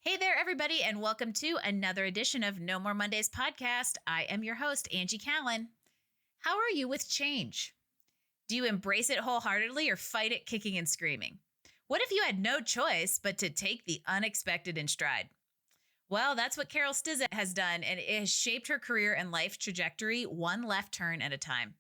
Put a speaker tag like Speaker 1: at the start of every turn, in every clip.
Speaker 1: Hey there, everybody, and welcome to another edition of No More Mondays podcast. I am your host, Angie Callen. How are you with change? Do you embrace it wholeheartedly or fight it kicking and screaming? What if you had no choice but to take the unexpected in stride? Well, that's what Carole Stizza has done, and it has shaped her career and life trajectory one left turn at a time.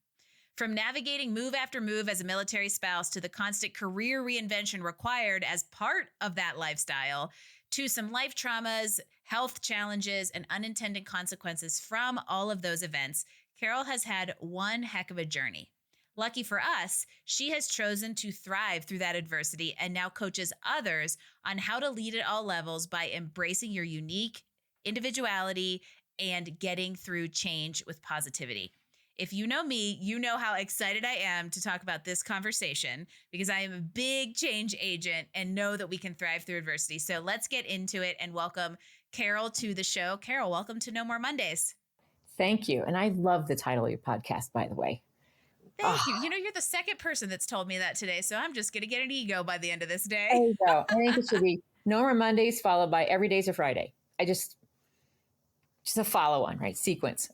Speaker 1: From navigating move after move as a military spouse to the constant career reinvention required as part of that lifestyle, to some life traumas, health challenges, and unintended consequences from all of those events, Carole has had one heck of a journey. Lucky for us, she has chosen to thrive through that adversity and now coaches others on how to lead at all levels by embracing your unique individuality and getting through change with positivity. If you know me, you know how excited I am to talk about this conversation because I am a big change agent and know that we can thrive through adversity. So let's get into it and welcome Carole to the show. Carole, welcome to No More Mondays.
Speaker 2: Thank you. And I love the title of your podcast, by the way.
Speaker 1: Thank you. You know, you're the second person that's told me that today, so I'm just going to get an ego by the end of this day.
Speaker 2: There you go. I think it should be No More Mondays followed by Every Day's a Friday. Just a follow on, right? Sequence.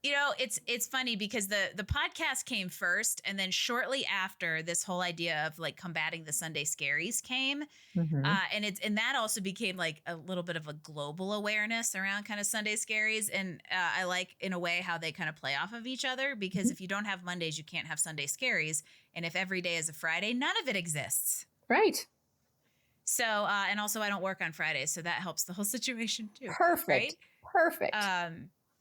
Speaker 1: You know, it's funny because the podcast came first, and then shortly after, this whole idea of like combating the Sunday scaries came, and that also became like a little bit of a global awareness around kind of Sunday scaries, and I like in a way how they kind of play off of each other because if you don't have Mondays, you can't have Sunday scaries, and if every day is a Friday, none of it exists.
Speaker 2: Right.
Speaker 1: So, and also I don't work on Fridays, so that helps the whole situation too.
Speaker 2: Perfect.
Speaker 1: Right?
Speaker 2: Perfect.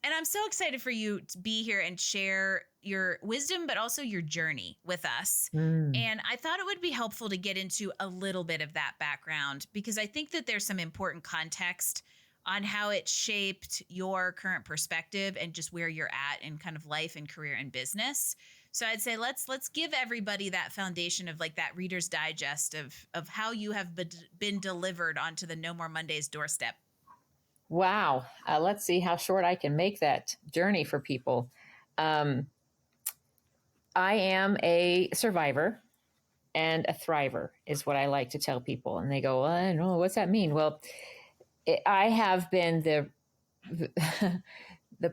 Speaker 1: And I'm so excited for you to be here and share your wisdom, but also your journey with us. And I thought it would be helpful to get into a little bit of that background because I think that there's some important context on how it shaped your current perspective and just where you're at in kind of life and career and business. So I'd say let's give everybody that foundation of like that Reader's Digest of how you have been delivered onto the No More Mondays doorstep.
Speaker 2: Wow. Let's see how short I can make that journey for people. I am a survivor and a thriver is what I like to tell people. And they go, well, I don't know, what's that mean? Well, I have been the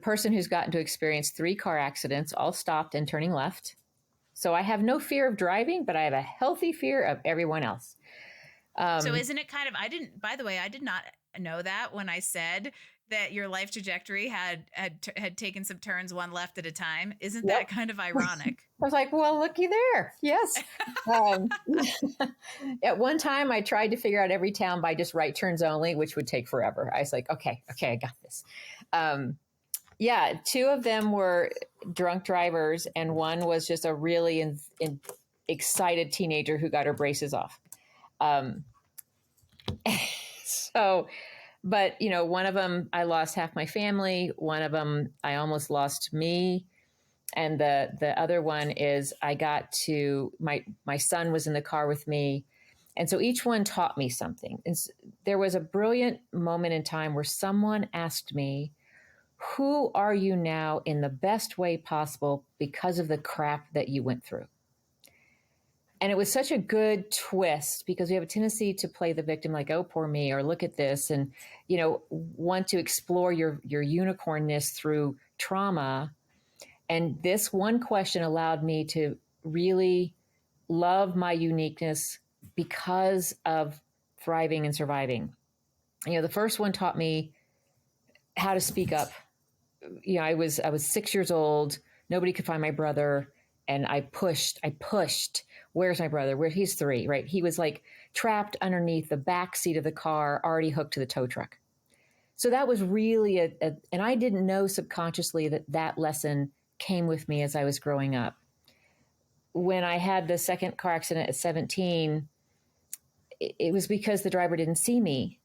Speaker 2: person who's gotten to experience 3 car accidents, all stopped and turning left. So I have no fear of driving, but I have a healthy fear of everyone else.
Speaker 1: So isn't it kind of, by the way, I did not know that when I said that your life trajectory had taken some turns one left at a time. Isn't that kind of ironic?
Speaker 2: I was like, well, looky there. Yes. At one time, I tried to figure out every town by just right turns only, which would take forever. I was like, okay, I got this. 2 of them were drunk drivers, and one was just a really excited teenager who got her braces off. But one of them, I lost half my family. One of them, I almost lost me. And the other one is I got to, my son was in the car with me. And so each one taught me something. And there was a brilliant moment in time where someone asked me, who are you now in the best way possible because of the crap that you went through? And it was such a good twist because we have a tendency to play the victim like, oh, poor me, or look at this, and, want to explore your unicornness through trauma. And this one question allowed me to really love my uniqueness because of thriving and surviving. The first one taught me how to speak up. I was 6 years old. Nobody could find my brother. And I pushed. Where's my brother? He's 3, right? He was like trapped underneath the back seat of the car, already hooked to the tow truck. So that was really and I didn't know subconsciously that lesson came with me as I was growing up. When I had the second car accident at 17, it was because the driver didn't see me.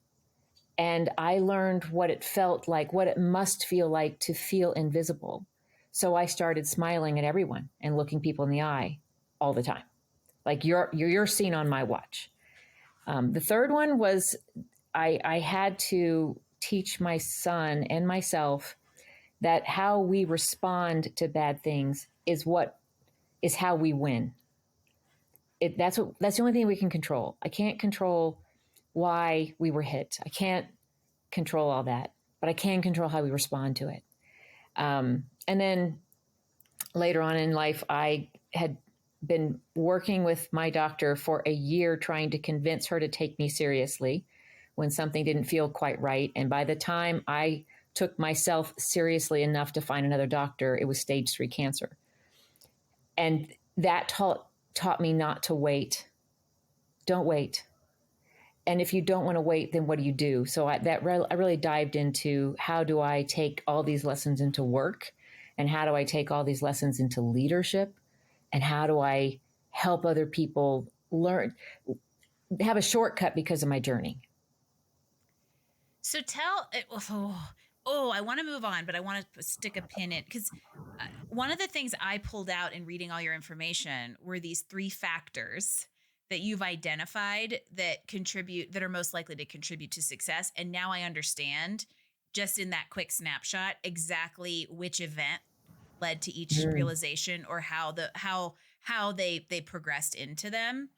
Speaker 2: And I learned what it felt like, what it must feel like to feel invisible. So I started smiling at everyone and looking people in the eye all the time. Like you're seen on my watch. The third one was I had to teach my son and myself that how we respond to bad things is how we win. That's the only thing we can control. I can't control why we were hit. I can't control all that, but I can control how we respond to it. And then later on in life, I had been working with my doctor for a year trying to convince her to take me seriously when something didn't feel quite right. And by the time I took myself seriously enough to find another doctor, it was stage 3 cancer. And that taught me not to wait. Don't wait. And if you don't want to wait, then what do you do? So I really dived into how do I take all these lessons into work, and how do I take all these lessons into leadership, and how do I help other people learn, have a shortcut because of my journey.
Speaker 1: So I want to move on, but I want to stick a pin in, because one of the things I pulled out in reading all your information were these 3 factors that you've identified that are most likely to contribute to success. And now I understand, just in that quick snapshot, exactly which event led to each realization, or how they progressed into them.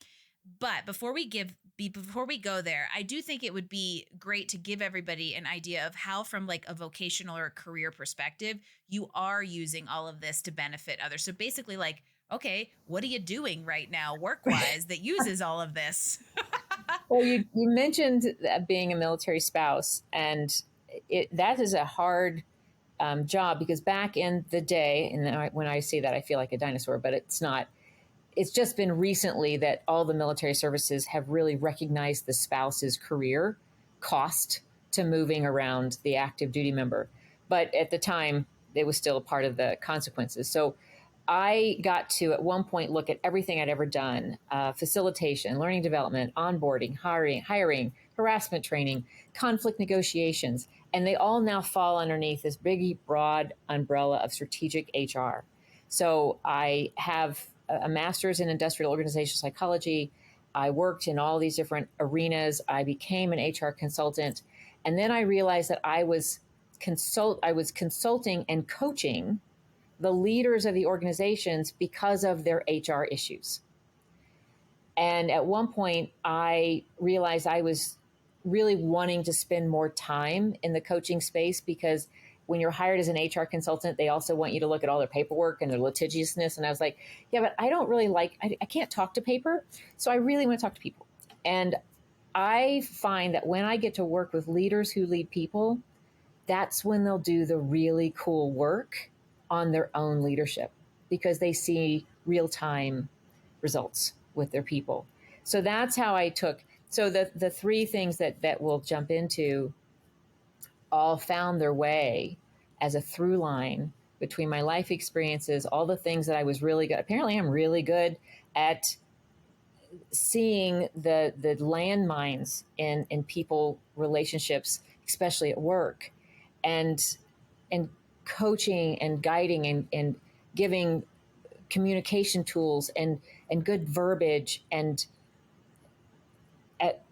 Speaker 1: But before we go there, I do think it would be great to give everybody an idea of how, from like a vocational or a career perspective, you are using all of this to benefit others. So basically, like, okay, what are you doing right now work-wise that uses all of this?
Speaker 2: Well, you mentioned being a military spouse, and that is a hard job, because back in the day, and when I say that, I feel like a dinosaur, but it's not. It's just been recently that all the military services have really recognized the spouse's career cost to moving around the active duty member. But at the time, it was still a part of the consequences. So I got to, at one point, look at everything I'd ever done: facilitation, learning development, onboarding, hiring, harassment training, conflict negotiations. And they all now fall underneath this big, broad umbrella of strategic HR. So I have a master's in industrial organizational psychology. I worked in all these different arenas. I became an HR consultant. And then I realized that I was consulting and coaching the leaders of the organizations because of their HR issues. And at one point, I realized I was really wanting to spend more time in the coaching space, because when you're hired as an HR consultant, they also want you to look at all their paperwork and their litigiousness. And I was like, yeah, but I don't really I can't talk to paper. So I really want to talk to people. And I find that when I get to work with leaders who lead people, that's when they'll do the really cool work on their own leadership, because they see real-time results with their people. So that's how I took. So the 3 things that we'll jump into all found their way as a through line between my life experiences, all the things that I was really good. Apparently, I'm really good at seeing the landmines in people relationships, especially at work, and coaching and guiding and giving communication tools and good verbiage, and at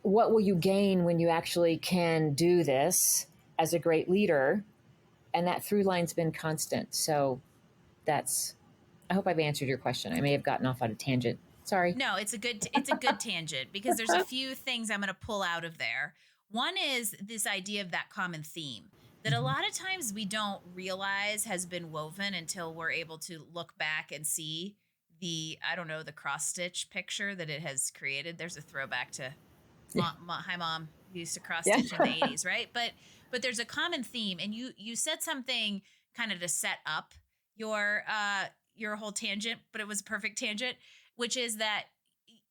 Speaker 2: what will you gain when you actually can do this as a great leader. And that through line's been constant. So I hope I've answered your question. I may have gotten off on a tangent. Sorry.
Speaker 1: No, it's a good tangent, because there's a few things I'm going to pull out of there. One is this idea of that common theme that a lot of times we don't realize has been woven until we're able to look back and see the cross stitch picture that it has created. There's a throwback to hi mom, who used to cross stitch in the 80s, right? But there's a common theme, and you said something kind of to set up your whole tangent, but it was a perfect tangent, which is that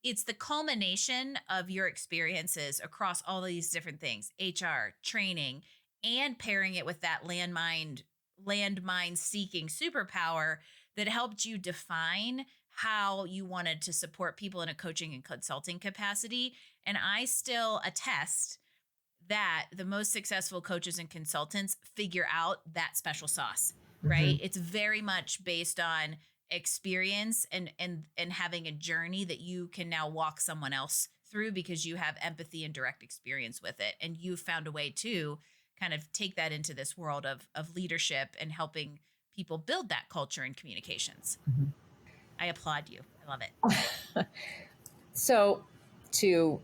Speaker 1: it's the culmination of your experiences across all these different things: HR, training, and pairing it with that landmine seeking superpower that helped you define how you wanted to support people in a coaching and consulting capacity. And I still attest that the most successful coaches and consultants figure out that special sauce, right? It's very much based on experience and having a journey that you can now walk someone else through, because you have empathy and direct experience with it. And you've found a way to kind of take that into this world of leadership and helping people build that culture and communications. I applaud you. I love it.
Speaker 2: So to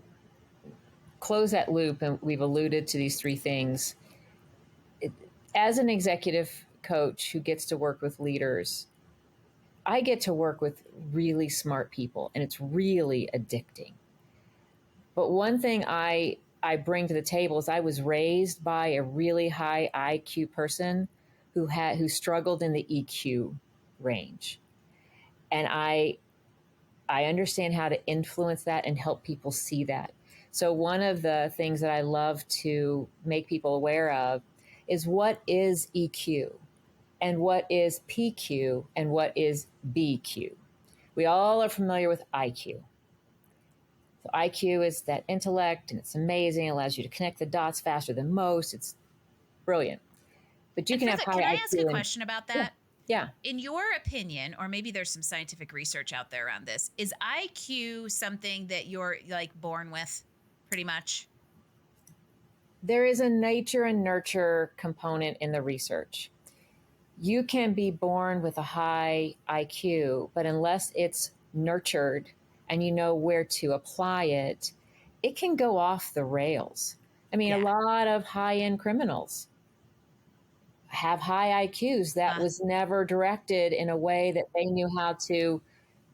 Speaker 2: close that loop, and we've alluded to these three things. As an executive coach who gets to work with leaders, I get to work with really smart people, and it's really addicting. But one thing I bring to the table is I was raised by a really high IQ person who struggled in the EQ range. And I understand how to influence that and help people see that. So one of the things that I love to make people aware of is what is EQ and what is PQ and what is BQ. We all are familiar with IQ. So IQ is that intellect, and it's amazing. It allows you to connect the dots faster than most. It's brilliant. But you
Speaker 1: And
Speaker 2: can
Speaker 1: for
Speaker 2: have
Speaker 1: the,
Speaker 2: high
Speaker 1: can I ask a
Speaker 2: IQ and
Speaker 1: question about
Speaker 2: yeah,
Speaker 1: that?
Speaker 2: yeah.
Speaker 1: In your opinion, or maybe there's some scientific research out there around this, is IQ something that you're like born with pretty much?
Speaker 2: There is a nature and nurture component in the research. You can be born with a high IQ, but unless it's nurtured and you know where to apply it, it can go off the rails. I mean, a
Speaker 1: Yeah.
Speaker 2: lot of high end criminals have high IQs that
Speaker 1: Uh,
Speaker 2: was never directed in a way that they knew how to, you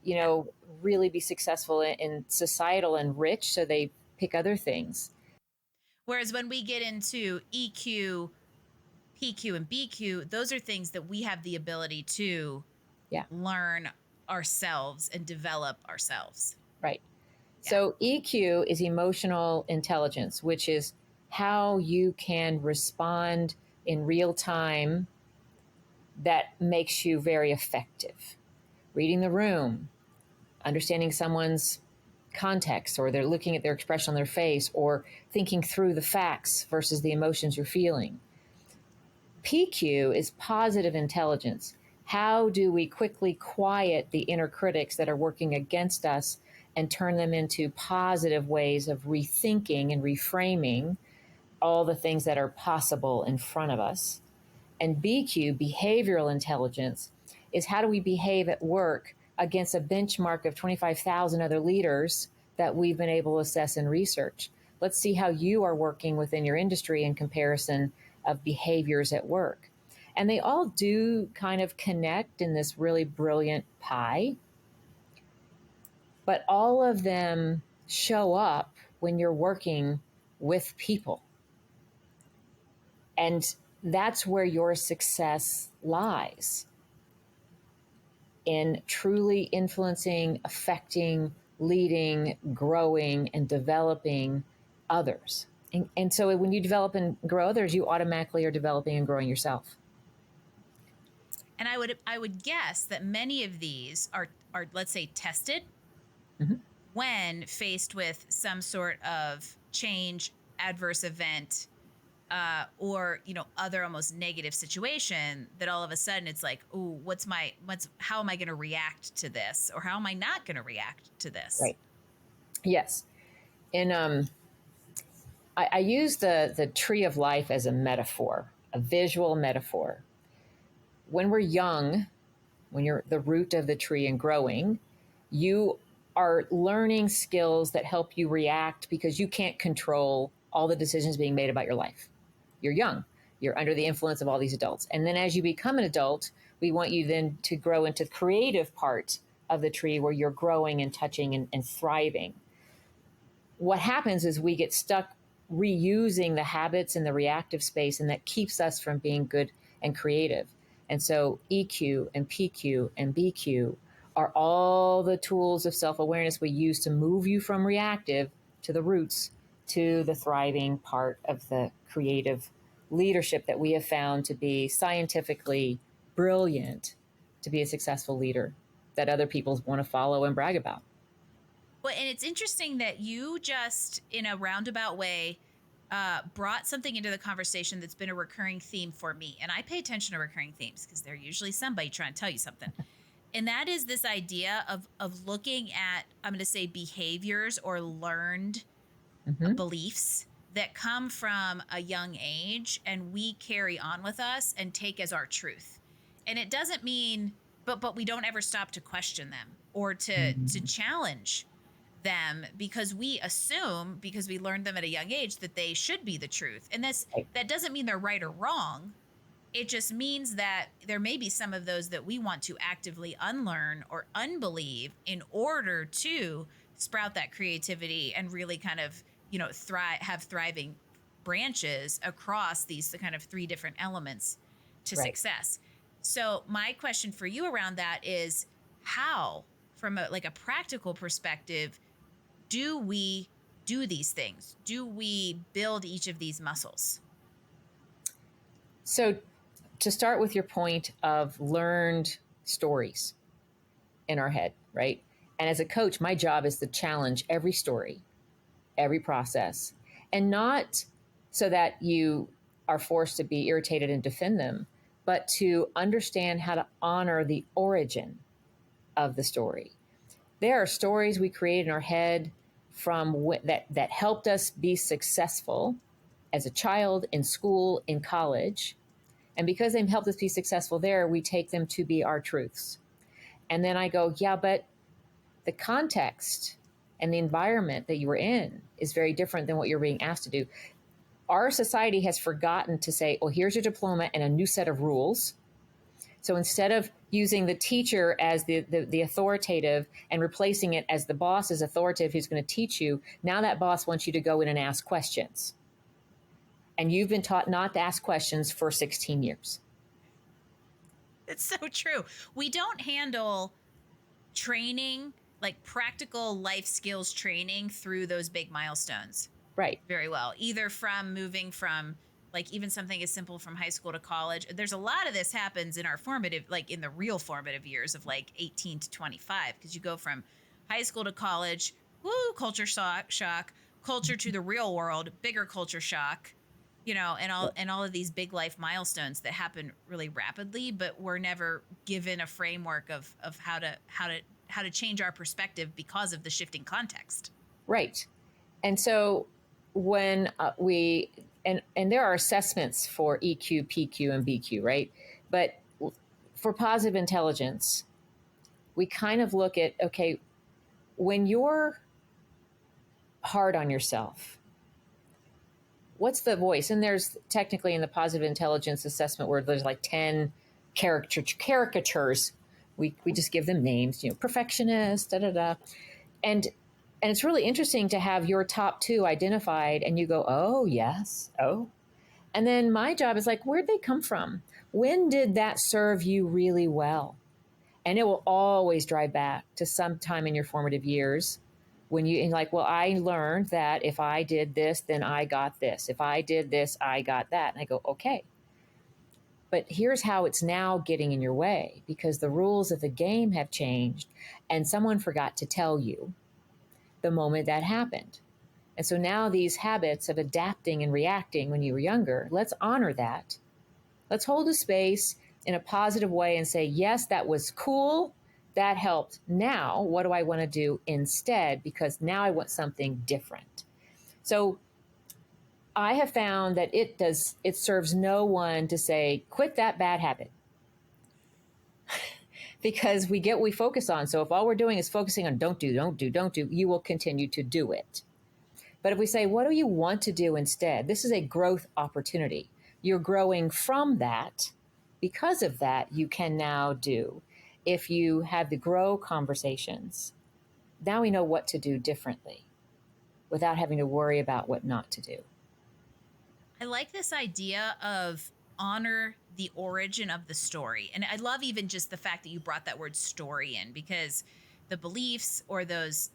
Speaker 1: yeah.
Speaker 2: know, really be successful in societal and rich. So they pick other things.
Speaker 1: Whereas when we get into EQ, PQ, and BQ, those are things that we have the ability to
Speaker 2: Yeah,
Speaker 1: learn ourselves and develop ourselves.
Speaker 2: right.
Speaker 1: Yeah.
Speaker 2: So EQ is emotional intelligence, which is how you can respond in real time that makes you very effective. Reading the room, understanding someone's context, or they're looking at their expression on their face, or thinking through the facts versus the emotions you're feeling. PQ is positive intelligence. How do we quickly quiet the inner critics that are working against us and turn them into positive ways of rethinking and reframing all the things that are possible in front of us? And BQ, behavioral intelligence, is how do we behave at work against a benchmark of 25,000 other leaders that we've been able to assess and research. Let's see how you are working within your industry in comparison of behaviors at work. And they all do kind of connect in this really brilliant pie, but all of them show up when you're working with people. And that's where your success lies, in truly influencing, affecting, leading, growing, and developing others. And so when you develop and grow others, you automatically are developing and growing yourself.
Speaker 1: And I would guess that many of these are let's say tested
Speaker 2: Mm-hmm.
Speaker 1: when faced with some sort of change, adverse event, or other almost negative situation, that all of a sudden it's like, oh, how am I going to react to this, or how am I not going to react to this?
Speaker 2: Right. Yes. And I use the tree of life as a metaphor, a visual metaphor. When we're young, when you're the root of the tree and growing, you are learning skills that help you react because you can't control all the decisions being made about your life. You're young. You're under the influence of all these adults. And then as you become an adult, we want you then to grow into the creative part of the tree where you're growing and touching and thriving. What happens is we get stuck reusing the habits in the reactive space, and that keeps us from being good and creative. And so EQ and PQ and BQ are all the tools of self awareness we use to move you from reactive to the roots to the thriving part of the creative leadership that we have found to be scientifically brilliant to be a successful leader that other people want to follow and brag about.
Speaker 1: Well, and it's interesting that you just, in a roundabout way, brought something into the conversation that's been a recurring theme for me. And I pay attention to recurring themes because they're usually somebody trying to tell you something. And that is this idea of looking at, I'm going to say, behaviors or learned
Speaker 2: Mm-hmm.
Speaker 1: beliefs that come from a young age and we carry on with us and take as our truth. And it doesn't mean, but we don't ever stop to question them or to
Speaker 2: Mm-hmm.
Speaker 1: challenge them because we assume, because we learned them at a young age, that they should be the truth. And
Speaker 2: Right.
Speaker 1: that doesn't mean they're right or wrong. It just means that there may be some of those that we want to actively unlearn or unbelieve in order to sprout that creativity and really kind of, have thriving branches across these kind of three different elements to
Speaker 2: Right.
Speaker 1: success. So my question for you around that is, how, from a practical perspective, do we do these things? Do we build each of these muscles?
Speaker 2: So, to start with your point of learned stories in our head, right? And as a coach, my job is to challenge every story, every process, and not so that you are forced to be irritated and defend them, but to understand how to honor the origin of the story. There are stories we create in our head that helped us be successful as a child, in school, in college. And because they've helped us be successful there, we take them to be our truths. And then I go, yeah, but the context and the environment that you were in is very different than what you're being asked to do. Our society has forgotten to say, well, here's your diploma and a new set of rules. So instead of using the teacher as the authoritative and replacing it as the boss is authoritative who's going to teach you, now that boss wants you to go in and ask questions. And you've been taught not to ask questions for 16 years.
Speaker 1: It's so true. We don't handle training, like practical life skills training, through those big milestones
Speaker 2: Right.
Speaker 1: very well, either from moving from, like, even something as simple from high school to college. There's a lot of this happens in our formative, like in the real formative years of like 18 to 25, because you go from high school to college, woo, culture shock, culture to the real world, bigger culture shock, and all of these big life milestones that happen really rapidly, but we're never given a framework of how to change our perspective because of the shifting context.
Speaker 2: Right. And so when and there are assessments for EQ, PQ, and BQ, right? But for positive intelligence, we kind of look at, okay, when you're hard on yourself, what's the voice? And there's technically in the positive intelligence assessment where there's like 10 caricatures. We just give them names, perfectionist, da da da. And it's really interesting to have your top two identified and you go, oh, yes, oh. And then my job is like, where'd they come from? When did that serve you really well? And it will always drive back to some time in your formative years when you like, well, I learned that if I did this, then I got this. If I did this, I got that. And I go, okay. But here's how it's now getting in your way because the rules of the game have changed and someone forgot to tell you the moment that happened. And so now these habits of adapting and reacting when you were younger, let's honor that. Let's hold a space in a positive way and say, yes, that was cool. That helped. Now, what do I want to do instead? Because now I want something different. So I have found that it serves no one to say, quit that bad habit. Because we get what we focus on. So if all we're doing is focusing on don't do, you will continue to do it. But if we say, what do you want to do instead? This is a growth opportunity. You're growing from that. Because of that, you can now do. If you have the grow conversations, now we know what to do differently without having to worry about what not to do.
Speaker 1: I like this idea of honor the origin of the story. And I love even just the fact that you brought that word story in, because the beliefs or those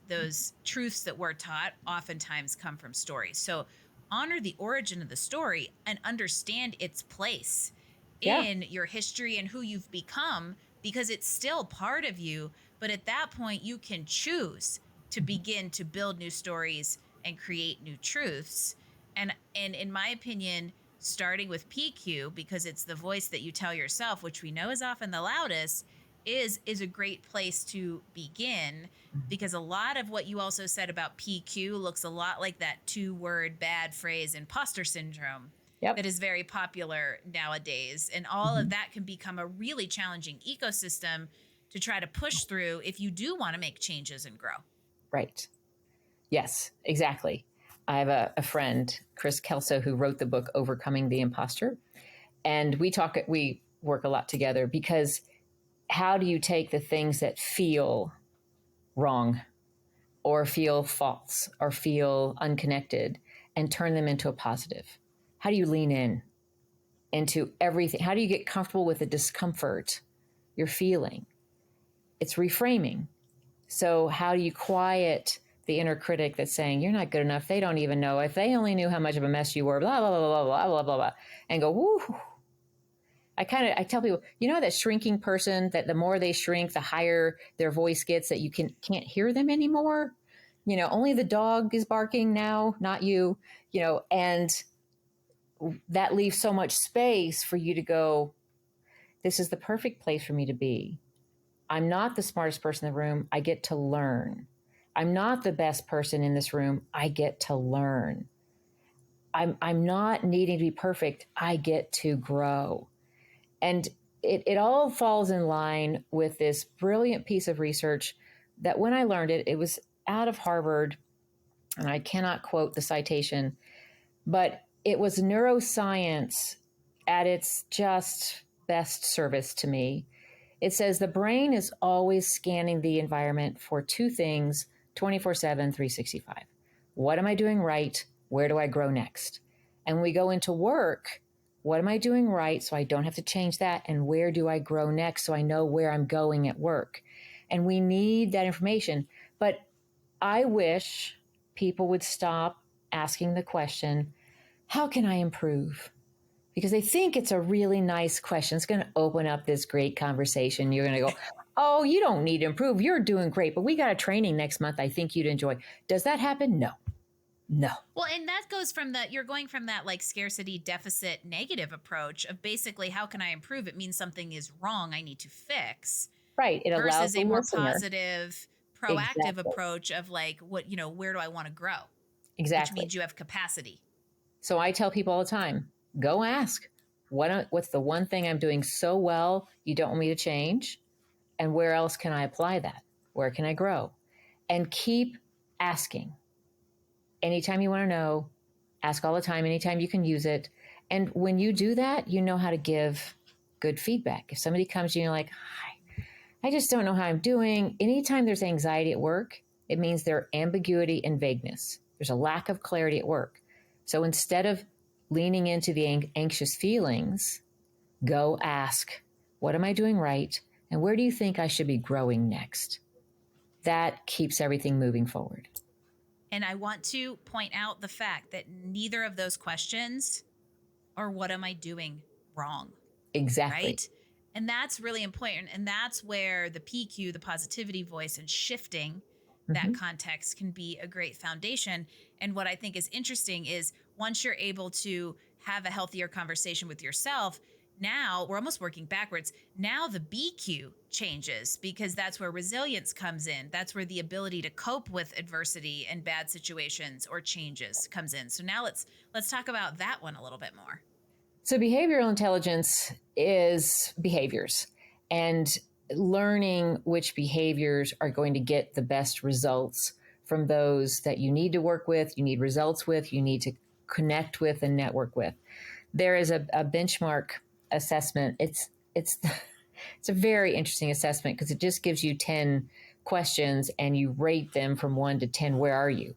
Speaker 1: truths that we're taught oftentimes come from stories. So honor the origin of the story and understand its place
Speaker 2: Yeah,
Speaker 1: in your history and who you've become, because it's still part of you. But at that point, you can choose to begin to build new stories and create new truths. And in my opinion, starting with PQ, because it's the voice that you tell yourself, which we know is often the loudest, is a great place to begin, because a lot of what you also said about PQ looks a lot like that two-word bad phrase imposter syndrome
Speaker 2: yep.
Speaker 1: that is very popular nowadays. And all of that can become a really challenging ecosystem to try to push through if you do want to make changes and grow.
Speaker 2: Right. Yes, exactly. I have a friend, Chris Kelso, who wrote the book Overcoming the Imposter. And we work a lot together because how do you take the things that feel wrong or feel false or feel unconnected and turn them into a positive? How do you lean in into everything? How do you get comfortable with the discomfort you're feeling? It's reframing. So, how do you quiet the inner critic that's saying, you're not good enough? They don't even know. If they only knew how much of a mess you were, blah, blah, blah, blah, blah, blah, blah, blah, and go, whoo. I tell people, that shrinking person that the more they shrink, the higher their voice gets, that you can't hear them anymore. Only the dog is barking now, not you, and that leaves so much space for you to go, this is the perfect place for me to be. I'm not the smartest person in the room. I get to learn. I'm not the best person in this room. I get to learn. I'm not needing to be perfect. I get to grow. And it all falls in line with this brilliant piece of research that when I learned it, it was out of Harvard, and I cannot quote the citation, but it was neuroscience at its just best service to me. It says the brain is always scanning the environment for two things 24/7, 365. What am I doing right? Where do I grow next? And when we go into work, what am I doing right so I don't have to change that? And where do I grow next so I know where I'm going at work? And we need that information. But I wish people would stop asking the question, how can I improve? Because they think it's a really nice question. It's going to open up this great conversation. You're going to go, oh, you don't need to improve. You're doing great. But we got a training next month I think you'd enjoy. Does that happen? No.
Speaker 1: Well, and that goes from you're going from that like scarcity deficit negative approach of basically how can I improve? It means something is wrong. I need to fix.
Speaker 2: Right. It allows
Speaker 1: versus
Speaker 2: the
Speaker 1: a more
Speaker 2: listener.
Speaker 1: positive, proactive
Speaker 2: Exactly.
Speaker 1: approach of like, where do I want to grow? Which
Speaker 2: Exactly.
Speaker 1: means you have capacity.
Speaker 2: So I tell people all the time, go ask, what's the one thing I'm doing so well you don't want me to change? And where else can I apply that? Where can I grow? And keep asking. Anytime you want to know, ask all the time, anytime you can use it. And when you do that, you know how to give good feedback. If somebody comes to you and you're like, hi, I just don't know how I'm doing. Anytime there's anxiety at work, it means there's ambiguity and vagueness. There's a lack of clarity at work. So instead of leaning into the anxious feelings, go ask, what am I doing right? And where do you think I should be growing next? That keeps everything moving forward.
Speaker 1: And I want to point out the fact that neither of those questions are what am I doing wrong?
Speaker 2: Exactly.
Speaker 1: Right? And that's really important. And that's where the PQ, the positivity voice, and shifting that context can be a great foundation. And what I think is interesting is once you're able to have a healthier conversation with yourself, now we're almost working backwards. Now the BQ changes because that's where resilience comes in. That's where the ability to cope with adversity and bad situations or changes comes in. So now let's talk about that one a little bit more.
Speaker 2: So behavioral intelligence is behaviors and learning which behaviors are going to get the best results from those that you need to work with, you need results with, you need to connect with and network with. There is a benchmark assessment. It's a very interesting assessment because it just gives you 10 questions and you rate them from 1 to 10. Where are you?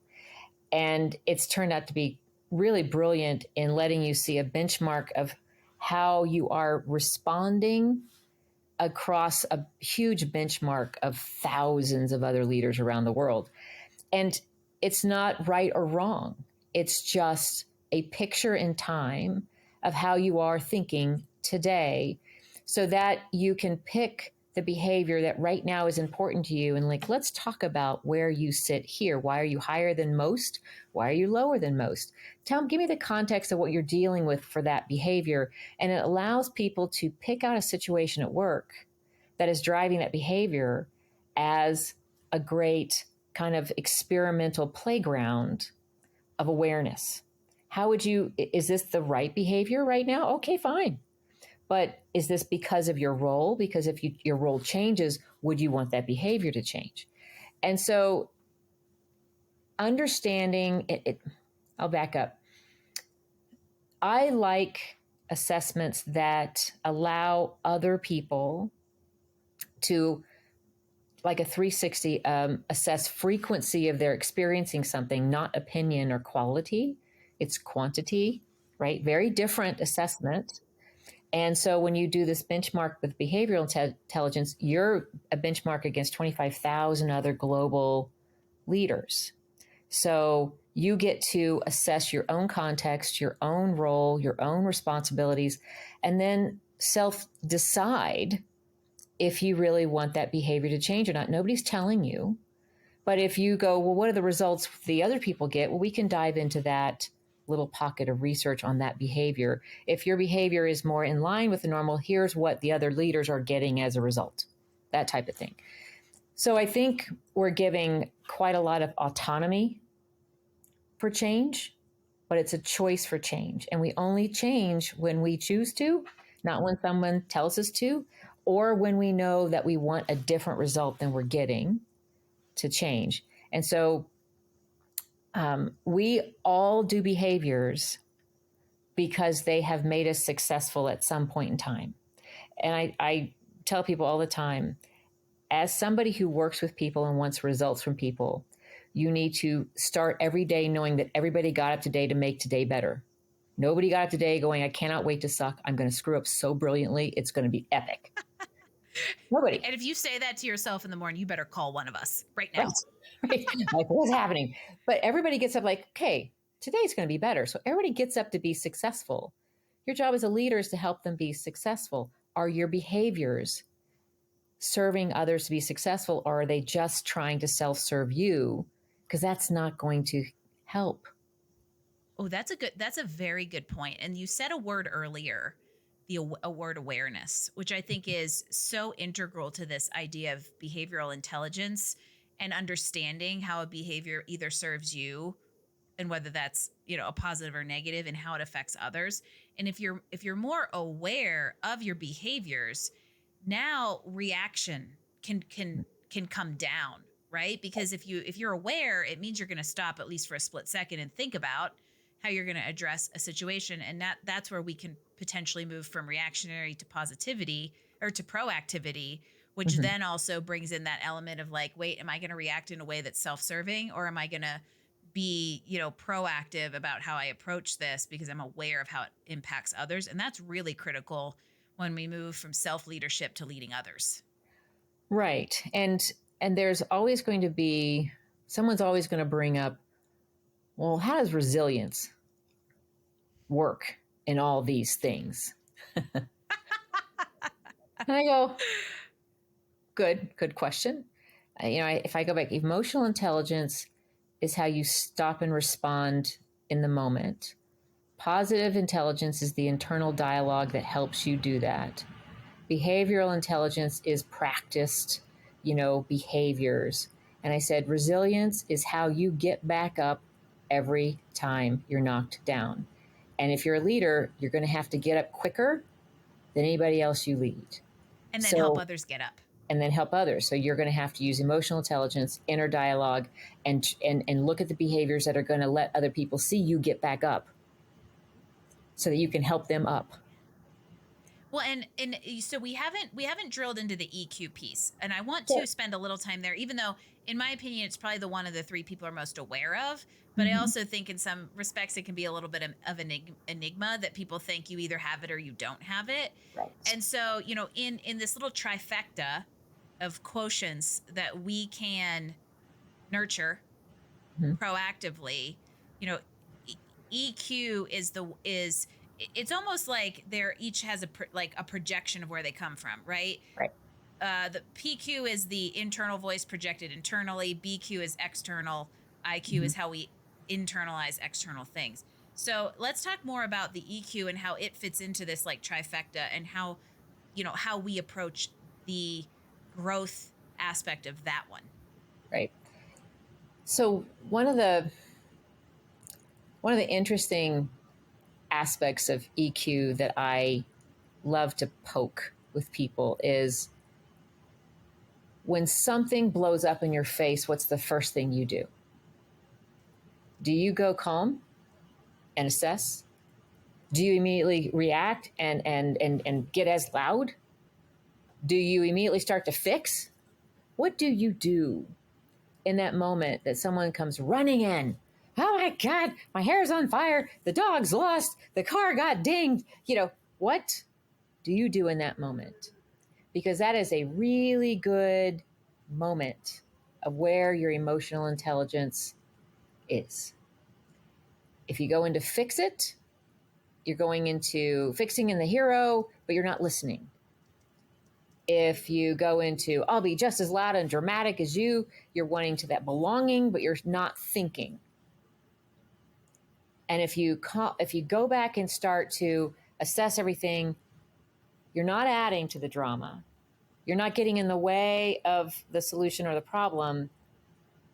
Speaker 2: And it's turned out to be really brilliant in letting you see a benchmark of how you are responding across a huge benchmark of thousands of other leaders around the world. And it's not right or wrong. It's just a picture in time of how you are thinking today so that you can pick the behavior that right now is important to you. And like, let's talk about where you sit here. Why are you higher than most? Why are you lower than most? Give me the context of what you're dealing with for that behavior. And it allows people to pick out a situation at work that is driving that behavior as a great kind of experimental playground of awareness. Is this the right behavior right now? Okay, fine. But is this because of your role? Because if your role changes, would you want that behavior to change? And so understanding it. I'll back up. I like assessments that allow other people to, like a 360, assess frequency of their experiencing something, not opinion or quality. It's quantity, right? Very different assessment. And so when you do this benchmark with behavioral intelligence, you're a benchmark against 25,000 other global leaders. So you get to assess your own context, your own role, your own responsibilities, and then self decide if you really want that behavior to change or not. Nobody's telling you. But if you go, well, what are the results the other people get? Well, we can dive into that little pocket of research on that behavior. If your behavior is more in line with the normal, here's what the other leaders are getting as a result, that type of thing. So I think we're giving quite a lot of autonomy for change, but it's a choice for change. And we only change when we choose to, not when someone tells us to, or when we know that we want a different result than we're getting to change. And so we all do behaviors because they have made us successful at some point in time. And I tell people all the time, as somebody who works with people and wants results from people, you need to start every day knowing that everybody got up today to make today better. Nobody got up today going, I cannot wait to suck. I'm going to screw up so brilliantly. It's going to be epic. Nobody.
Speaker 1: And if you say that to yourself in the morning, you better call one of us right now.
Speaker 2: Right. Like, what's happening? But everybody gets up like, okay, today's going to be better. So everybody gets up to be successful. Your job as a leader is to help them be successful. Are your behaviors serving others to be successful, or are they just trying to self-serve you? Because that's not going to help.
Speaker 1: Oh, that's a very good point. And you said a word earlier, a word awareness, which I think is so integral to this idea of behavioral intelligence and understanding how a behavior either serves you and whether that's, a positive or negative and how it affects others. And if you're more aware of your behaviors, now reaction can come down, right? Because if you're aware, it means you're going to stop at least for a split second and think about how you're going to address a situation, and that's where we can potentially move from reactionary to positivity or to proactivity, which then also brings in that element of like, wait, am I going to react in a way that's self-serving, or am I going to be, proactive about how I approach this because I'm aware of how it impacts others? And that's really critical when we move from self-leadership to leading others.
Speaker 2: Right. And there's always going to be, someone's always going to bring up, well, how does resilience work in all these things? And I go, good question. If I go back, emotional intelligence is how you stop and respond in the moment. Positive intelligence is the internal dialogue that helps you do that. Behavioral intelligence is practiced, behaviors. And I said, resilience is how you get back up every time you're knocked down. And if you're a leader, you're going to have to get up quicker than anybody else you lead.
Speaker 1: And then help others get up.
Speaker 2: And then help others. So you're going to have to use emotional intelligence, inner dialogue, and look at the behaviors that are going to let other people see you get back up so that you can help them up.
Speaker 1: Well, and so we haven't drilled into the EQ piece, and I want to spend a little time there, even though, in my opinion, it's probably the one of the three people are most aware of. But I also think, in some respects, it can be a little bit of an enigma that people think you either have it or you don't have it.
Speaker 2: Right.
Speaker 1: And so, in this little trifecta of quotients that we can nurture proactively, EQ is it's almost like they're each has a projection of where they come from, right?
Speaker 2: Right.
Speaker 1: The PQ is the internal voice projected internally. BQ is external. IQ is how we internalize external things. So let's talk more about the EQ and how it fits into this like trifecta, and how we approach the growth aspect of that one.
Speaker 2: Right. So one of the interesting aspects of EQ that I love to poke with people is when something blows up in your face, what's the first thing you do? Do you go calm and assess? Do you immediately react and get as loud? Do you immediately start to fix? What do you do in that moment that someone comes running in? Oh my God, my hair's on fire. The dog's lost. The car got dinged. What do you do in that moment? Because that is a really good moment of where your emotional intelligence is. If you go into fix it, you're going into fixing in the hero, but you're not listening. If you go into, I'll be just as loud and dramatic as you, you're wanting to that belonging, but you're not thinking. And if you go back and start to assess everything, you're not adding to the drama. You're not getting in the way of the solution or the problem,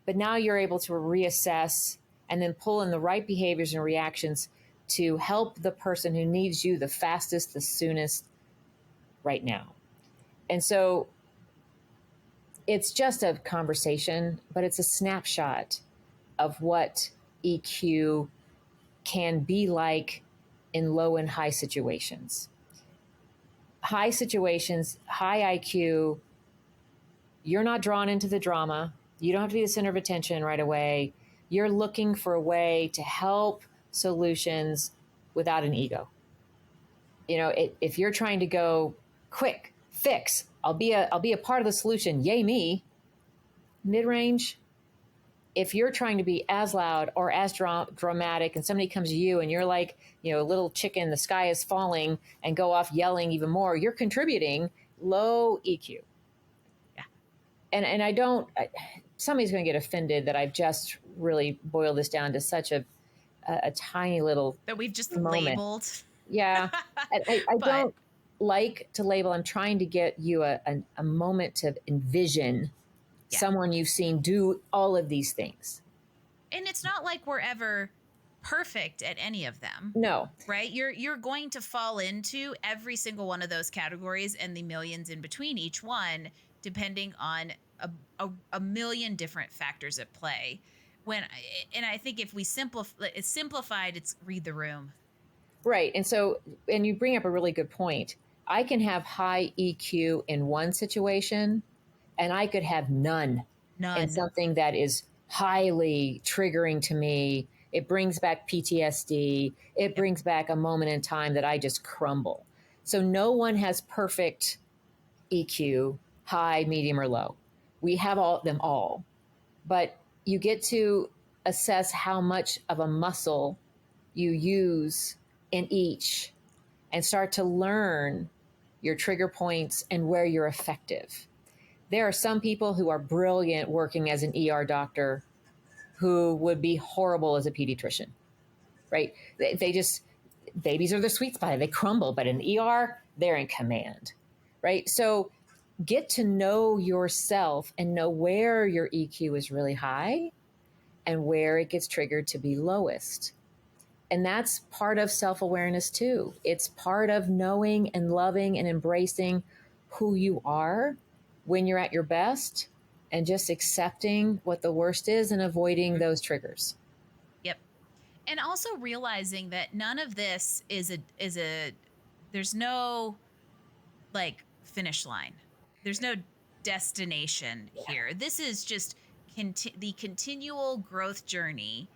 Speaker 2: but now you're able to reassess and then pull in the right behaviors and reactions to help the person who needs you the fastest, the soonest, right now. And so it's just a conversation, but it's a snapshot of what EQ can be like in low and high situations. High situations, high IQ, you're not drawn into the drama. You don't have to be the center of attention right away. You're looking for a way to help solutions without an ego. If you're trying to go quick, fix, I'll be a part of the solution, yay me. Mid-range, if you're trying to be as loud or as dramatic and somebody comes to you and you're like, a little chicken, the sky is falling, and go off yelling even more, you're contributing low EQ.
Speaker 1: Yeah.
Speaker 2: And somebody's going to get offended that I've just really boiled this down to such a tiny little
Speaker 1: that we've just
Speaker 2: moment.
Speaker 1: Labeled.
Speaker 2: Yeah. I don't like to label. I'm trying to get you a moment to envision someone you've seen do all of these things.
Speaker 1: And it's not like we're ever perfect at any of them.
Speaker 2: No.
Speaker 1: Right? You're going to fall into every single one of those categories and the millions in between each one, depending on a million different factors at play. And I think if we simplified, it's read the room.
Speaker 2: Right. And you bring up a really good point. I can have high EQ in one situation, and I could have none in something that is highly triggering to me. It brings back PTSD. It brings back a moment in time that I just crumble. So no one has perfect EQ, high, medium, or low. We have them all. But you get to assess how much of a muscle you use in each and start to learn your trigger points and where you're effective. There are some people who are brilliant working as an ER doctor who would be horrible as a pediatrician, right? They just, babies are the sweet spot. They crumble, but in ER, they're in command, right? So get to know yourself and know where your EQ is really high and where it gets triggered to be lowest. And that's part of self-awareness too. It's part of knowing and loving and embracing who you are when you're at your best and just accepting what the worst is and avoiding those triggers.
Speaker 1: Yep. And also realizing that none of this is there's no like finish line. There's no destination here. This is just the continual growth journey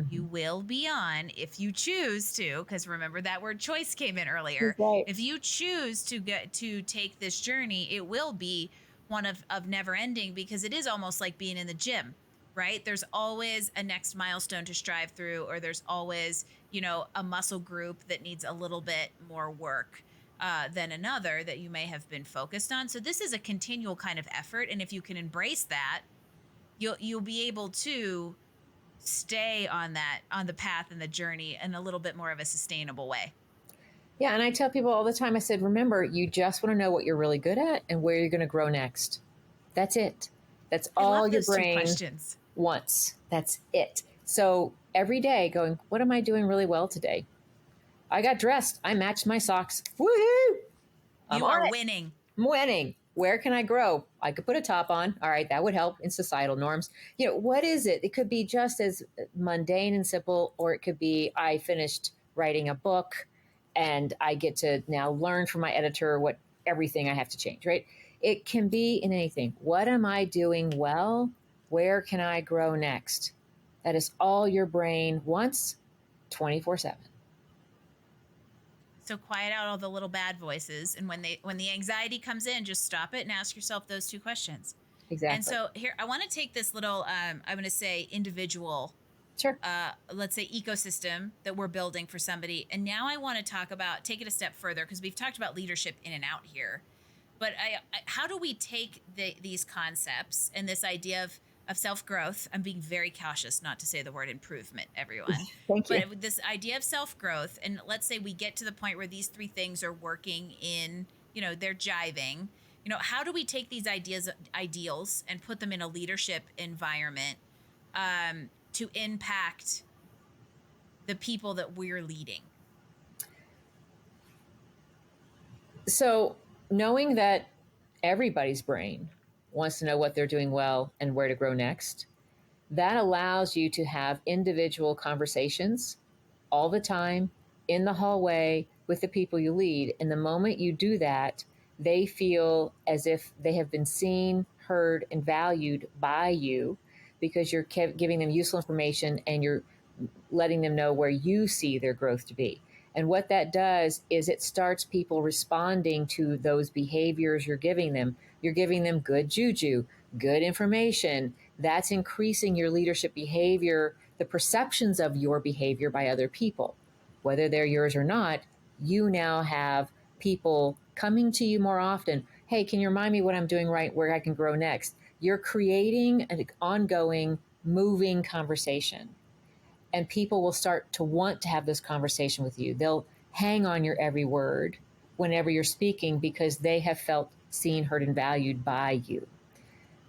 Speaker 1: you will be on if you choose to, because remember that word choice came in earlier.
Speaker 2: Right.
Speaker 1: If you choose to take this journey, it will be one of never ending, because it is almost like being in the gym, right? There's always a next milestone to strive through, or there's always, a muscle group that needs a little bit more work than another that you may have been focused on. So this is a continual kind of effort. And if you can embrace that, you'll be able to stay on the path and the journey in a little bit more of a sustainable way.
Speaker 2: Yeah. And I tell people all the time, I said, remember, you just want to know what you're really good at and where you're going to grow next. That's it. That's all your brain wants. That's it. So every day going, what am I doing really well today? I got dressed. I matched my socks. Woohoo!
Speaker 1: You are winning.
Speaker 2: I'm winning. Where can I grow? I could put a top on. All right, that would help in societal norms. What is it? It could be just as mundane and simple, or it could be I finished writing a book and I get to now learn from my editor what everything I have to change, right? It can be in anything. What am I doing well? Where can I grow next? That is all your brain wants 24/7.
Speaker 1: So quiet out all the little bad voices, and when the anxiety comes in, just stop it and ask yourself those two questions. And
Speaker 2: Exactly.
Speaker 1: so here, I want to take this little, I'm going to say individual,
Speaker 2: Sure.
Speaker 1: let's say ecosystem that we're building for somebody. And now I want to talk about, take it a step further, because we've talked about leadership in and out here. But how do we take these concepts and this idea of self-growth? I'm being very cautious not to say the word improvement, everyone.
Speaker 2: Thank you.
Speaker 1: But this idea of self-growth, and let's say we get to the point where these three things are working in, they're jiving. How do we take these ideals and put them in a leadership environment to impact the people that we're leading?
Speaker 2: So, knowing that everybody's brain wants to know what they're doing well and where to grow next, that allows you to have individual conversations all the time in the hallway with the people you lead. And the moment you do that, they feel as if they have been seen, heard, and valued by you because you're giving them useful information and you're letting them know where you see their growth to be. And what that does is it starts people responding to those behaviors you're giving them. You're giving them good juju, good information. That's increasing your leadership behavior, the perceptions of your behavior by other people. Whether they're yours or not, you now have people coming to you more often. Hey, can you remind me what I'm doing right, where I can grow next? You're creating an ongoing, moving conversation. And people will start to want to have this conversation with you. They'll hang on your every word whenever you're speaking because they have felt seen, heard, and valued by you.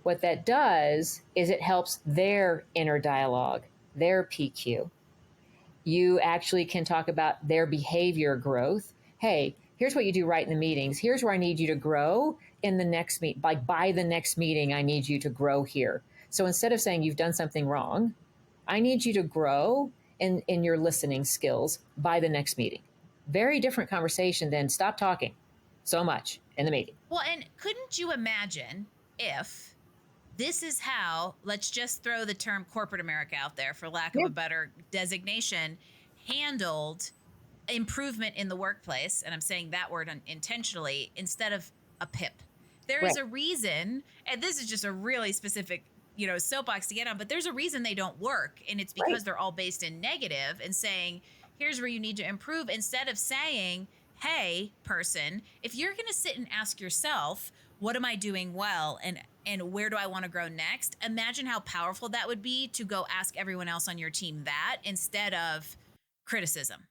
Speaker 2: What that does is it helps their inner dialogue, their PQ. You actually can talk about their behavior growth. Hey, here's what you do right in the meetings. Here's where I need you to grow in the next meet. Like by the next meeting, I need you to grow here. So instead of saying you've done something wrong, I need you to grow in your listening skills by the next meeting. Very different conversation than stop talking so much in the meeting.
Speaker 1: Well, and couldn't you imagine if this is how, let's just throw the term corporate America out there for lack of a better designation, handled improvement in the workplace, and I'm saying that word intentionally, instead of a PIP. There is a reason, and this is just a really specific soapbox to get on, but there's a reason they don't work, and it's because they're all based in negative and saying, here's where you need to improve, instead of saying, hey, person, if you're going to sit and ask yourself, what am I doing well, and where do I want to grow next? Imagine how powerful that would be to go ask everyone else on your team that instead of criticism.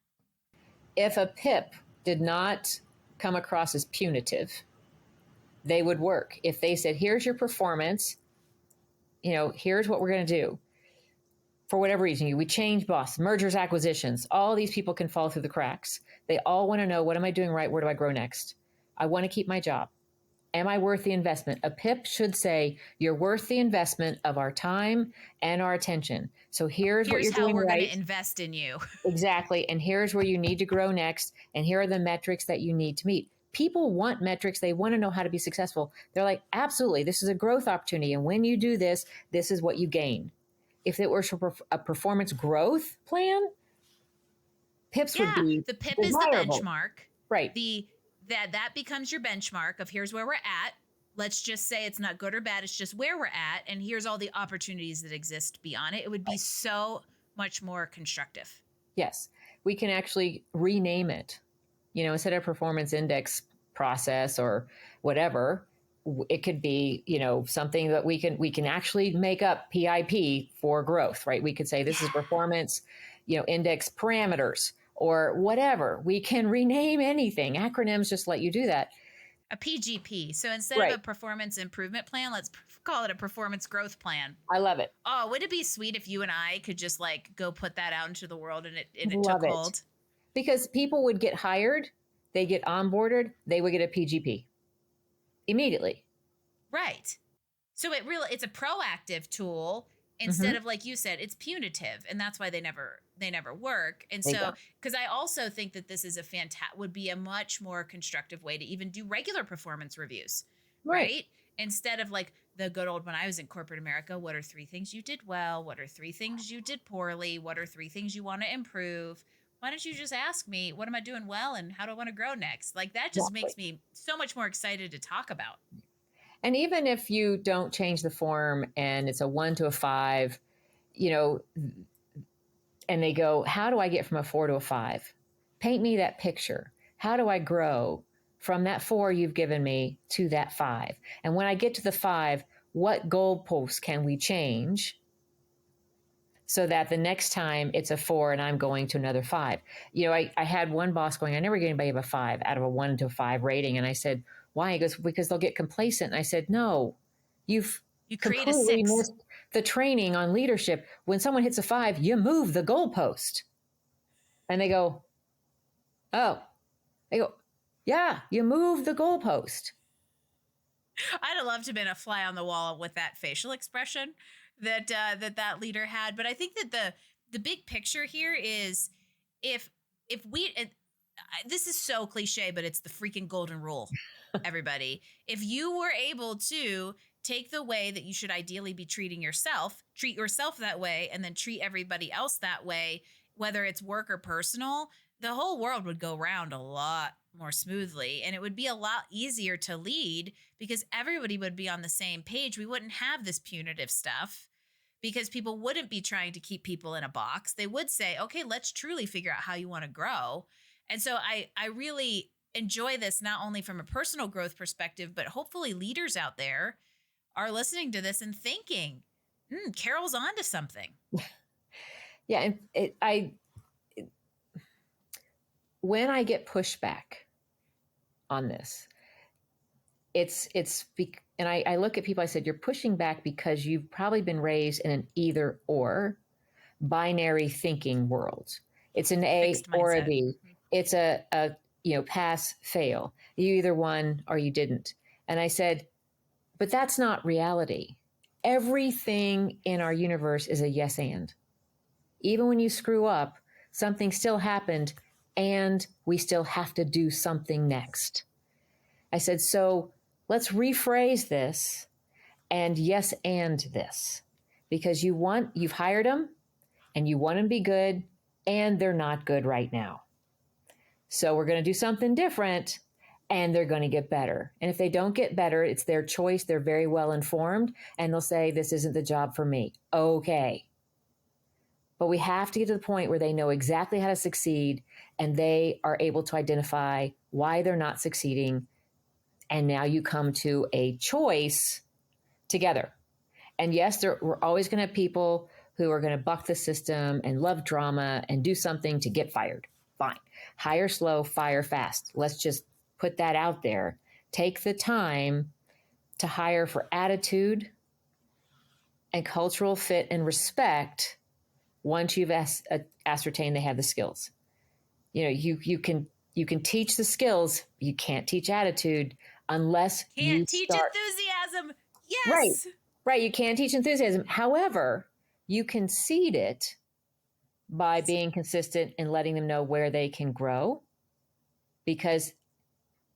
Speaker 2: If a PIP did not come across as punitive, they would work. If they said, here's your performance, here's what we're going to do. For whatever reason, we change boss, mergers, acquisitions. All these people can fall through the cracks. They all want to know, what am I doing right? Where do I grow next? I want to keep my job. Am I worth the investment? A PIP should say, you're worth the investment of our time and our attention. So here's what you're doing right.
Speaker 1: Here's how we're going to invest in you.
Speaker 2: Exactly. And here's where you need to grow next. And here are the metrics that you need to meet. People want metrics. They want to know how to be successful. They're like, absolutely, this is a growth opportunity. And when you do this, this is what you gain. If it were a performance growth plan, PIPs would be
Speaker 1: the PIP
Speaker 2: desirable.
Speaker 1: is the benchmark.
Speaker 2: Right.
Speaker 1: That becomes your benchmark of here's where we're at. Let's just say it's not good or bad. It's just where we're at. And here's all the opportunities that exist beyond it. It would be so much more constructive.
Speaker 2: Yes. We can actually rename it. Instead of performance index process or whatever, it could be, something that we can actually make up PIP for growth, right? We could say this is performance, index parameters or whatever. We can rename anything. Acronyms just let you do that.
Speaker 1: A PGP. So instead of a performance improvement plan, let's call it a performance growth plan.
Speaker 2: I love it.
Speaker 1: Oh, would it be sweet if you and I could just go put that out into the world and it took hold?
Speaker 2: Because people would get hired, they get onboarded, they would get a PGP immediately.
Speaker 1: Right. So it's a proactive tool
Speaker 2: Mm-hmm.
Speaker 1: instead of, like you said, it's punitive, and that's why they never work. And
Speaker 2: There you
Speaker 1: so,
Speaker 2: go.
Speaker 1: because I also think that this is would be a much more constructive way to even do regular performance reviews,
Speaker 2: Right.
Speaker 1: right? Instead of like the good old when I was in corporate America, what are three things you did well? What are three things you did poorly? What are three things you want to improve? Why don't you just ask me, what am I doing well and how do I want to grow next? Like that just
Speaker 2: Exactly.
Speaker 1: makes me so much more excited to talk about.
Speaker 2: And even if you don't change the form and it's a 1 to a 5, you know, and they go, how do I get from a 4 to a 5? Paint me that picture. How do I grow from that 4 you've given me to that 5? And when I get to the 5, what goalposts can we change so that the next time it's a 4 and I'm going to another 5? I had one boss going, I never get anybody of a 5 out of a 1 to a 5 rating. And I said, why? He goes, because they'll get complacent. And I said, no, you've
Speaker 1: You create a
Speaker 2: completely
Speaker 1: six.
Speaker 2: missed the training on leadership. When someone hits a 5, you move the goalpost. And they go, oh, they go, yeah, you move the goalpost.
Speaker 1: I'd have loved to have been a fly on the wall with that facial expression that leader had. But I think that the big picture here is if we this is so cliche, but it's the freaking golden rule. Everybody, if you were able to take the way that you should ideally be treating yourself, treat yourself that way, and then treat everybody else that way, whether it's work or personal, the whole world would go round a lot more smoothly, and it would be a lot easier to lead because everybody would be on the same page. We wouldn't have this punitive stuff because people wouldn't be trying to keep people in a box. They would say, okay, let's truly figure out how you want to grow. And so I really enjoy this, not only from a personal growth perspective, but hopefully leaders out there are listening to this and thinking, Carole's onto something.
Speaker 2: Yeah. And when I get pushback on this, and I look at people, I said, you're pushing back because you've probably been raised in an either or binary thinking world. It's an A
Speaker 1: Fixed
Speaker 2: or a
Speaker 1: mindset.
Speaker 2: B. It's a pass, fail. You either won or you didn't. And I said, but that's not reality. Everything in our universe is a yes and. Even when you screw up, something still happened and we still have to do something next. I said, so let's rephrase this and yes and this, because you've hired them and you want them to be good and they're not good right now. So we're going to do something different and they're going to get better. And if they don't get better, it's their choice. They're very well informed and they'll say, this isn't the job for me. Okay. But we have to get to the point where they know exactly how to succeed and they are able to identify why they're not succeeding. And now you come to a choice together. And yes, we're always going to have people who are going to buck the system and love drama and do something to get fired. Fine. Hire slow, fire fast. Let's just put that out there. Take the time to hire for attitude and cultural fit and respect once you've ascertained they have the skills. You can teach the skills, you can't teach attitude unless you
Speaker 1: Can't teach
Speaker 2: start.
Speaker 1: enthusiasm.
Speaker 2: Right.
Speaker 1: Yes.
Speaker 2: Right. You can teach enthusiasm. However, you can seed it by being consistent and letting them know where they can grow, because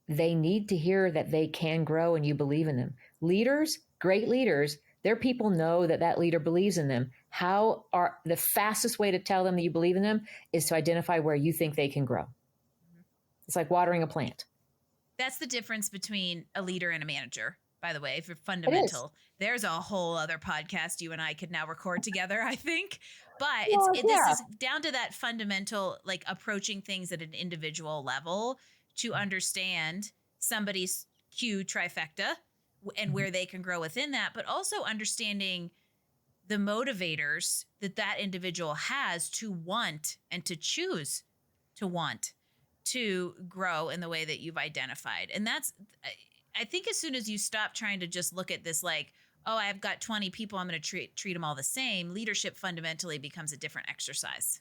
Speaker 2: they need to hear that they can grow and you believe in them. Leaders, great leaders, their people know that leader believes in them. The fastest way to tell them that you believe in them is to identify where you think they can grow. It's like watering a plant.
Speaker 1: That's the difference between a leader and a manager, by the way, for
Speaker 2: It is.
Speaker 1: fundamental. There's a whole other podcast you and I could now record together, I think. But
Speaker 2: Well,
Speaker 1: this
Speaker 2: yeah.
Speaker 1: is down to that fundamental, like approaching things at an individual level to understand somebody's Q trifecta and where they can grow within that, but also understanding the motivators that individual has to want and to choose to want to grow in the way that you've identified. And I think as soon as you stop trying to just look at this like, oh, I've got 20 people, I'm going to treat them all the same, leadership fundamentally becomes a different exercise.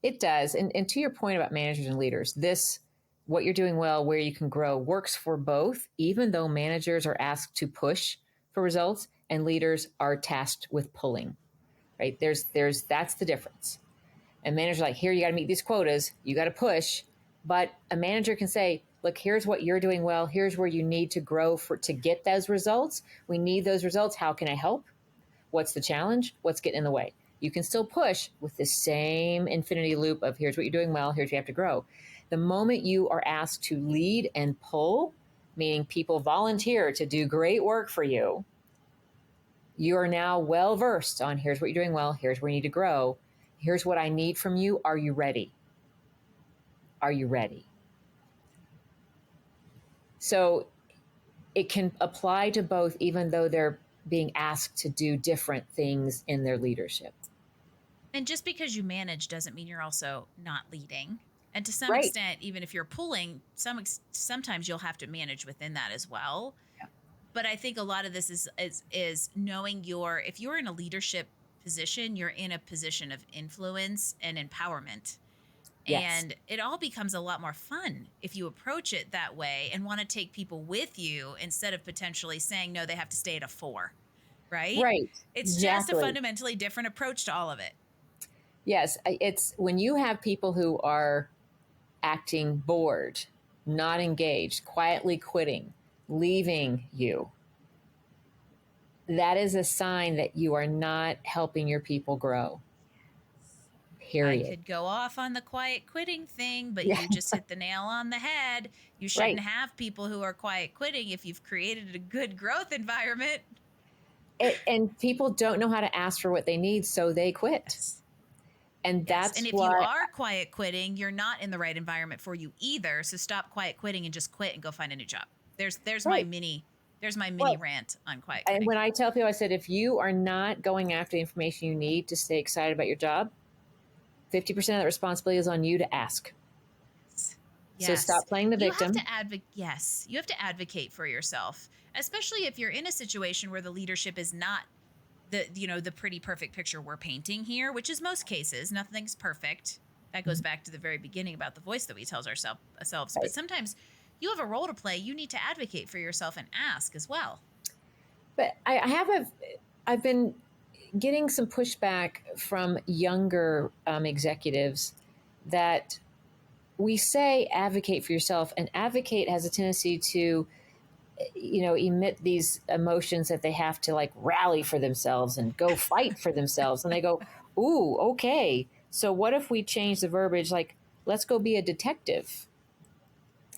Speaker 2: It does. And to your point about managers and leaders, this what you're doing well, where you can grow works for both, even though managers are asked to push for results and leaders are tasked with pulling, right? That's the difference. And managers are like, here, you got to meet these quotas, you got to push. But a manager can say, look, here's what you're doing well. Here's where you need to grow to get those results. We need those results. How can I help? What's the challenge? What's getting in the way? You can still push with the same infinity loop of here's what you're doing well, here's what you have to grow. The moment you are asked to lead and pull, meaning people volunteer to do great work for you, you are now well versed on here's what you're doing well, here's where you need to grow, here's what I need from you. Are you ready? Are you ready? So it can apply to both, even though they're being asked to do different things in their leadership.
Speaker 1: And just because you manage doesn't mean you're also not leading. And to some
Speaker 2: Right.
Speaker 1: extent, even if you're pulling, sometimes you'll have to manage within that as well.
Speaker 2: Yeah.
Speaker 1: But I think a lot of this is knowing if you're in a leadership position, you're in a position of influence and empowerment.
Speaker 2: Yes.
Speaker 1: And it all becomes a lot more fun if you approach it that way and want to take people with you instead of potentially saying, no, they have to stay at a 4, right?
Speaker 2: Right.
Speaker 1: It's just a
Speaker 2: Exactly.
Speaker 1: fundamentally different approach to all of it.
Speaker 2: Yes. It's when you have people who are acting bored, not engaged, quietly quitting, leaving you, that is a sign that you are not helping your people grow.
Speaker 1: I
Speaker 2: Period.
Speaker 1: could go off on the quiet quitting thing, but
Speaker 2: Yeah.
Speaker 1: you just hit the nail on the head. You shouldn't
Speaker 2: Right.
Speaker 1: have people who are quiet quitting if you've created a good growth environment.
Speaker 2: And people don't know how to ask for what they need, so they quit.
Speaker 1: Yes.
Speaker 2: And
Speaker 1: Yes.
Speaker 2: that's
Speaker 1: And if
Speaker 2: why
Speaker 1: you are quiet quitting, you're not in the right environment for you either. So stop quiet quitting and just quit and go find a new job. There's my
Speaker 2: right.
Speaker 1: mini
Speaker 2: Well,
Speaker 1: rant on quiet
Speaker 2: and
Speaker 1: quitting.
Speaker 2: when I tell people, I said, if you are not going after the information you need to stay excited about your job, 50% of the responsibility is on you to ask.
Speaker 1: Yes.
Speaker 2: So stop playing the
Speaker 1: You have
Speaker 2: victim.
Speaker 1: to you have to advocate for yourself, especially if you're in a situation where the leadership is not the pretty perfect picture we're painting here, which is most cases. Nothing's perfect. That goes back to the very beginning about the voice that we tell ourselves.
Speaker 2: Right.
Speaker 1: But sometimes you have a role to play. You need to advocate for yourself and ask as well.
Speaker 2: But I've been getting some pushback from younger executives that we say advocate for yourself, and advocate has a tendency to emit these emotions that they have to like rally for themselves and go fight for themselves. And they go, ooh, okay, so what if we change the verbiage, like, let's go be a detective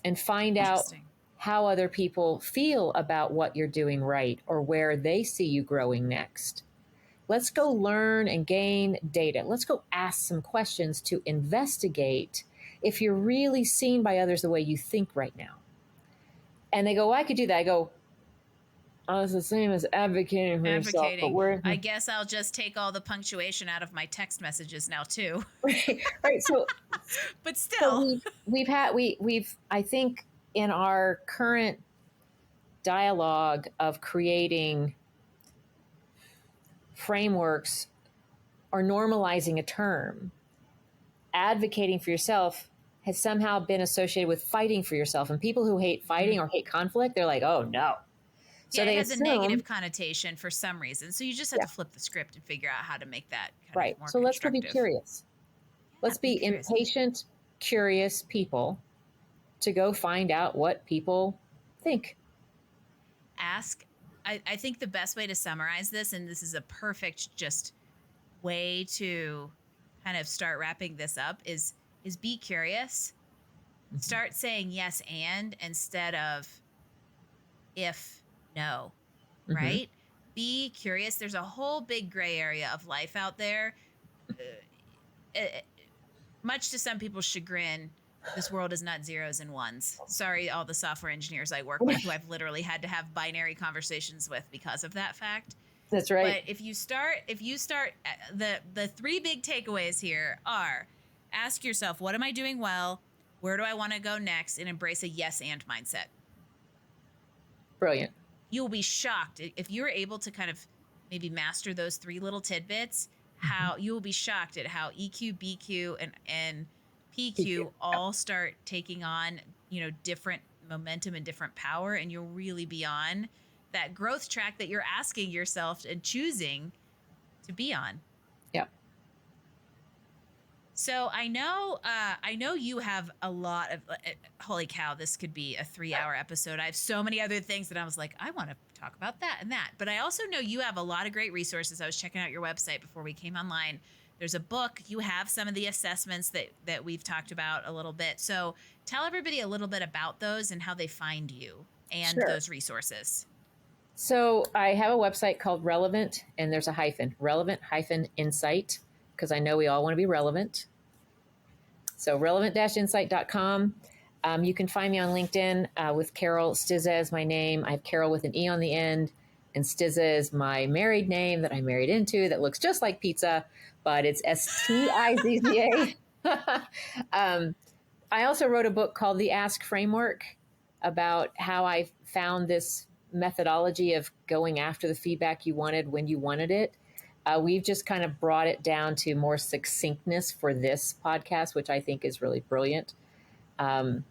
Speaker 2: and find out how other people feel about what you're doing right or where they see you growing next. Let's go learn and gain data. Let's go ask some questions to investigate if you're really seen by others the way you think right now. And they go, well, I could do that. I go, oh, it's the same as advocating for yourself. But
Speaker 1: I guess I'll just take all the punctuation out of my text messages now too.
Speaker 2: right. So,
Speaker 1: but still,
Speaker 2: we've I think in our current dialogue of creating frameworks or normalizing a term, advocating for yourself has somehow been associated with fighting for yourself. And people who hate fighting or hate conflict, they're like, oh no.
Speaker 1: So it has a negative connotation for some reason. So you just have to flip the script and figure out how to make that kind of more
Speaker 2: So let's go be curious. Let's be
Speaker 1: curious.
Speaker 2: Impatient, curious people to go find out what people think.
Speaker 1: Ask. I think the best way to summarize this, and this is a perfect just way to kind of start wrapping this up, is be curious. Mm-hmm. Start saying yes and instead of if, no, right? Be curious. There's a whole big gray area of life out there. Much to some people's chagrin, this world is not zeros and ones. Sorry, all the software engineers I work with who I've literally had to have binary conversations with because of that fact.
Speaker 2: That's right.
Speaker 1: But if you start, the 3 big takeaways here are: ask yourself, what am I doing well? Where do I want to go next? And embrace a yes and mindset.
Speaker 2: Brilliant.
Speaker 1: You'll be shocked if you're able to kind of maybe master those 3 little tidbits. How you will be shocked at how EQ, BQ, and PQ all start taking on, different momentum and different power, and you'll really be on that growth track that you're asking yourself and choosing to be on.
Speaker 2: Yep.
Speaker 1: So I know you have a lot of, holy cow, this could be a 3-hour episode. I have so many other things that I was like, I want to talk about that and that. But I also know you have a lot of great resources. I was checking out your website before we came online. There's a book. You have some of the assessments that we've talked about a little bit. So tell everybody a little bit about those and how they find you and
Speaker 2: Sure.
Speaker 1: those resources.
Speaker 2: So I have a website called Relevant, and there's a hyphen, relevant-insight, because I know we all want to be relevant. So relevant-insight.com. You can find me on LinkedIn with Carole Stizza as my name. I have Carole with an E on the end, and Stizza is my married name that I married into that looks just like pizza, but it's Stizza. I also wrote a book called The Ask Framework about how I found this methodology of going after the feedback you wanted when you wanted it. We've just kind of brought it down to more succinctness for this podcast, which I think is really brilliant. But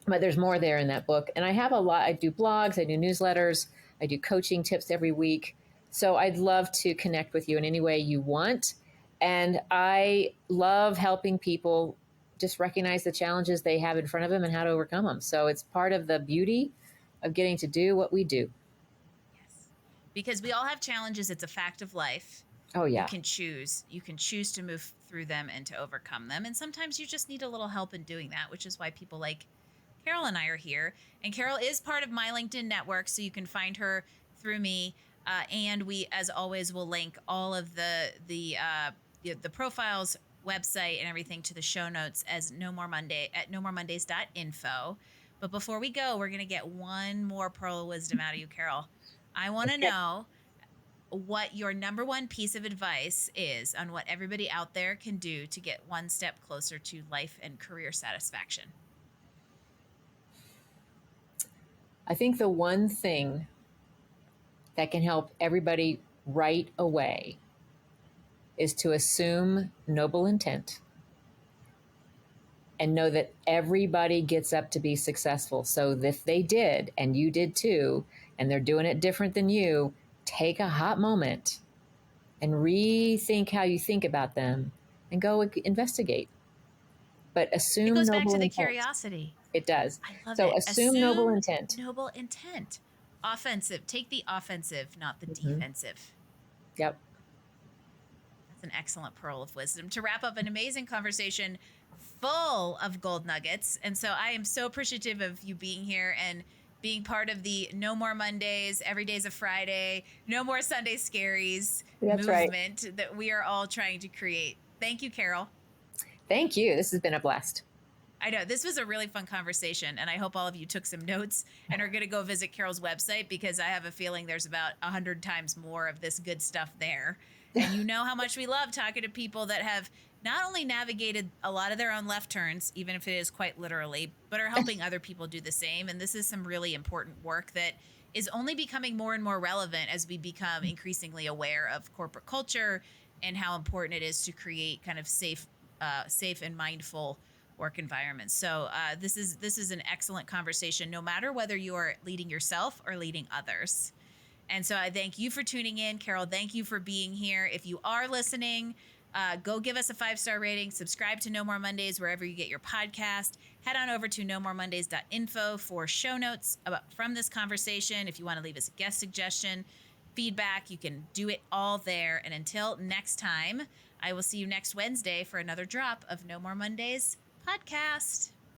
Speaker 2: there's more there in that book. And I have a lot. I do blogs, I do newsletters, I do coaching tips every week. So I'd love to connect with you in any way you want. And I love helping people just recognize the challenges they have in front of them and how to overcome them. So it's part of the beauty of getting to do what we do.
Speaker 1: Yes. Because we all have challenges. It's a fact of life.
Speaker 2: Oh, yeah.
Speaker 1: You can choose to move through them and to overcome them. And sometimes you just need a little help in doing that, which is why people like Carole and I are here. And Carole is part of my LinkedIn network, so you can find her through me. And we, as always, will link all of the profiles, website, and everything to the show notes as No More Monday at nomoremondays.info. But before we go, we're going to get one more pearl of wisdom out of you, Carole. I want to know what your number one piece of advice is on what everybody out there can do to get one step closer to life and career satisfaction.
Speaker 2: I think the one thing that can help everybody right away is to assume noble intent and know that everybody gets up to be successful. So if they did, and you did too, and they're doing it different than you, take a hot moment and rethink how you think about them and go investigate. But assume
Speaker 1: it goes back
Speaker 2: noble
Speaker 1: to the
Speaker 2: intent.
Speaker 1: Curiosity.
Speaker 2: It does.
Speaker 1: I love
Speaker 2: so
Speaker 1: it.
Speaker 2: Assume noble intent.
Speaker 1: Noble intent. Offensive. Take the offensive, not the defensive.
Speaker 2: Yep.
Speaker 1: That's an excellent pearl of wisdom to wrap up an amazing conversation full of gold nuggets. And so I am so appreciative of you being here and being part of the No More Mondays, Every Day's a Friday, No More Sunday Scaries movement that we are all trying to create. Thank you, Carole.
Speaker 2: Thank you. This has been a blast.
Speaker 1: I know this was a really fun conversation, and I hope all of you took some notes and are going to go visit Carole's website, because I have a feeling there's about 100 times more of this good stuff there. And you know how much we love talking to people that have not only navigated a lot of their own left turns, even if it is quite literally, but are helping other people do the same. And this is some really important work that is only becoming more and more relevant as we become increasingly aware of corporate culture and how important it is to create kind of safe and mindful work environments. So this is an excellent conversation, no matter whether you are leading yourself or leading others. And so I thank you for tuning in. Carole, thank you for being here. If you are listening, go give us a 5-star rating. Subscribe to No More Mondays wherever you get your podcast. Head on over to nomoremondays.info for show notes from this conversation. If you want to leave us a guest suggestion, feedback, you can do it all there. And until next time, I will see you next Wednesday for another drop of No More Mondays podcast.